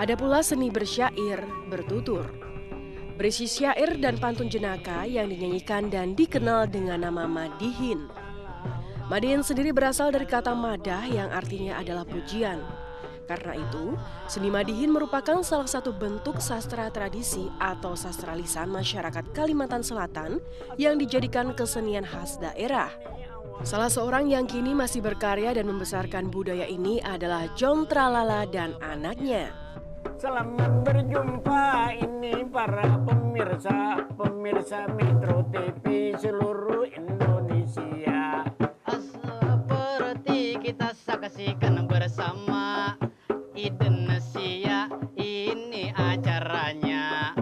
Ada pula seni bersyair, bertutur. Berisi syair dan pantun jenaka yang dinyanyikan dan dikenal dengan nama madihin. Madihin sendiri berasal dari kata madah yang artinya adalah pujian. Karena itu, seni madihin merupakan salah satu bentuk sastra tradisi atau sastra lisan masyarakat Kalimantan Selatan yang dijadikan kesenian khas daerah. Salah seorang yang kini masih berkarya dan membesarkan budaya ini adalah John Tralala dan anaknya. Selamat berjumpa ini para pemirsa Metro TV seluruh Indonesia. Seperti kita saksikan bersama Indonesia, ini acaranya.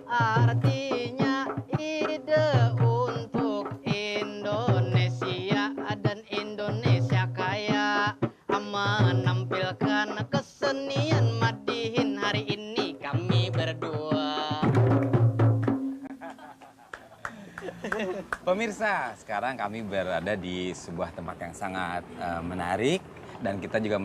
Artinya ide untuk Indonesia dan Indonesia kaya, menampilkan kesenian madihin hari ini kami berdua. Pemirsa, sekarang kami berada di sebuah tempat yang sangat menarik dan kita juga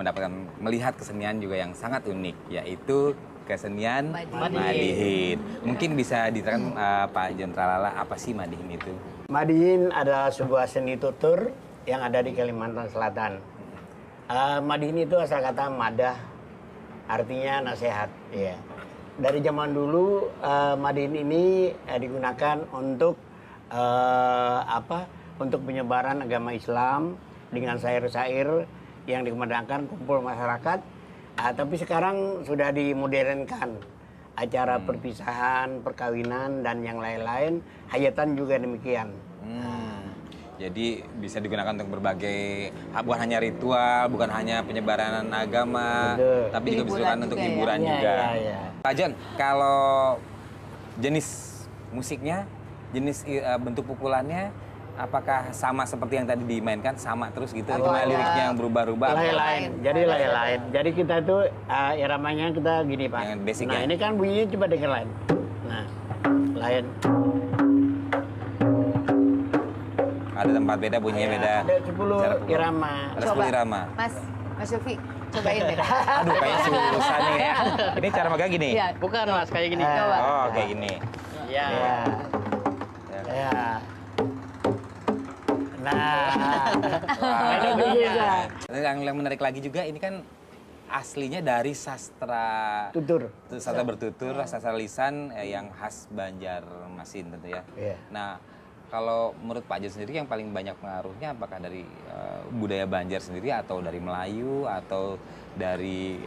melihat kesenian juga yang sangat unik, yaitu kesenian madihin. Mungkin bisa diterangkan Pak John Tralala, apa sih madihin itu? Madihin adalah sebuah seni tutur yang ada di Kalimantan Selatan. Madihin itu asal kata madah, artinya nasihat. Ya. Dari zaman dulu madihin ini digunakan untuk untuk penyebaran agama Islam dengan syair-syair yang dikembangkan kumpul masyarakat. Tapi sekarang sudah dimodernkan, acara perpisahan, perkawinan dan yang lain-lain, hayatan juga demikian. Jadi bisa digunakan untuk berbagai, bukan hanya ritual, bukan hanya penyebaran agama, betul, tapi juga bisa digunakan untuk hiburan ya. juga. Ya. Pak John, kalau jenis musiknya, jenis bentuk pukulannya, apakah sama seperti yang tadi dimainkan, sama terus gitu? Cuma liriknya yang berubah-ubah? Lain-lain, jadi lain-lain. Jadi kita itu iramanya kita gini Pak. Yang basic, nah ya? ini kan bunyinya coba denger lain. Nah, lain. Ada tempat beda, bunyinya beda. Ada 10 irama. Ada 10 irama. Mas Yofi, cobain deh. Aduh, kayak susah nih ya. Ini cara megang gini? Iya. Bukan Mas, kayak gini. Coba. Oh, kayak gini. Ya. Ya. Nah, ada bisa. Yang menarik lagi juga, ini kan aslinya dari sastra Tutur. sastra bertutur, sastra lisan yang khas Banjarmasin tentu ya. Iya. Nah, kalau menurut Pak John sendiri yang paling banyak pengaruhnya apakah dari budaya Banjar sendiri atau dari Melayu atau dari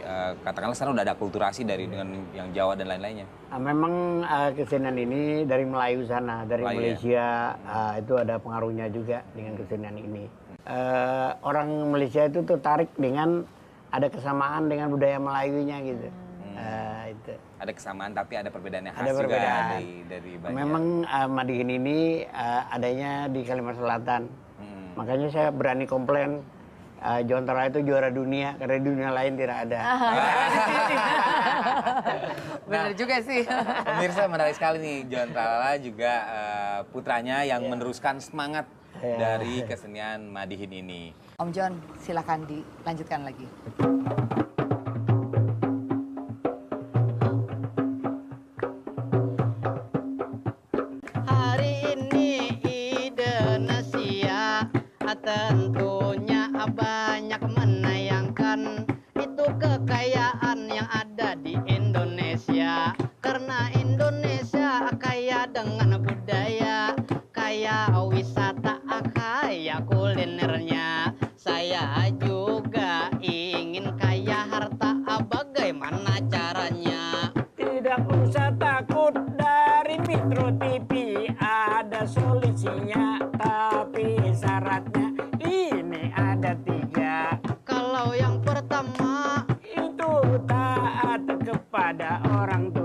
katakanlah sekarang udah ada akulturasi dari dengan yang Jawa dan lain-lainnya? Memang kesenian ini dari Melayu sana, dari Melayu, Malaysia itu ada pengaruhnya juga dengan kesenian ini. Orang Malaysia itu tertarik dengan ada kesamaan dengan budaya Melayunya gitu. Itu. Ada kesamaan tapi ada perbedaan yang khas Ada juga perbedaan. dari Banjar. Memang madihin ini adanya di Kalimantan Selatan. Makanya saya berani komplain John Tralala itu juara dunia karena di dunia lain tidak ada. Bener juga sih. Pemirsa, menarik sekali nih, John Tralala juga putranya yang meneruskan semangat dari kesenian madihin ini. Om John, silakan dilanjutkan lagi. Hari ini Indonesia tentunya banyak menayangkan itu kekayaan yang ada di Indonesia. Karena Indonesia kaya dengan budaya, kaya wisata, kaya kulinernya. Saya juga ingin kaya harta, bagaimana caranya? Tidak usah takut, dari Metro TV ada solusinya, tapi syaratnya ini ada 3. Kalau yang pertama Itu taat kepada orang tua.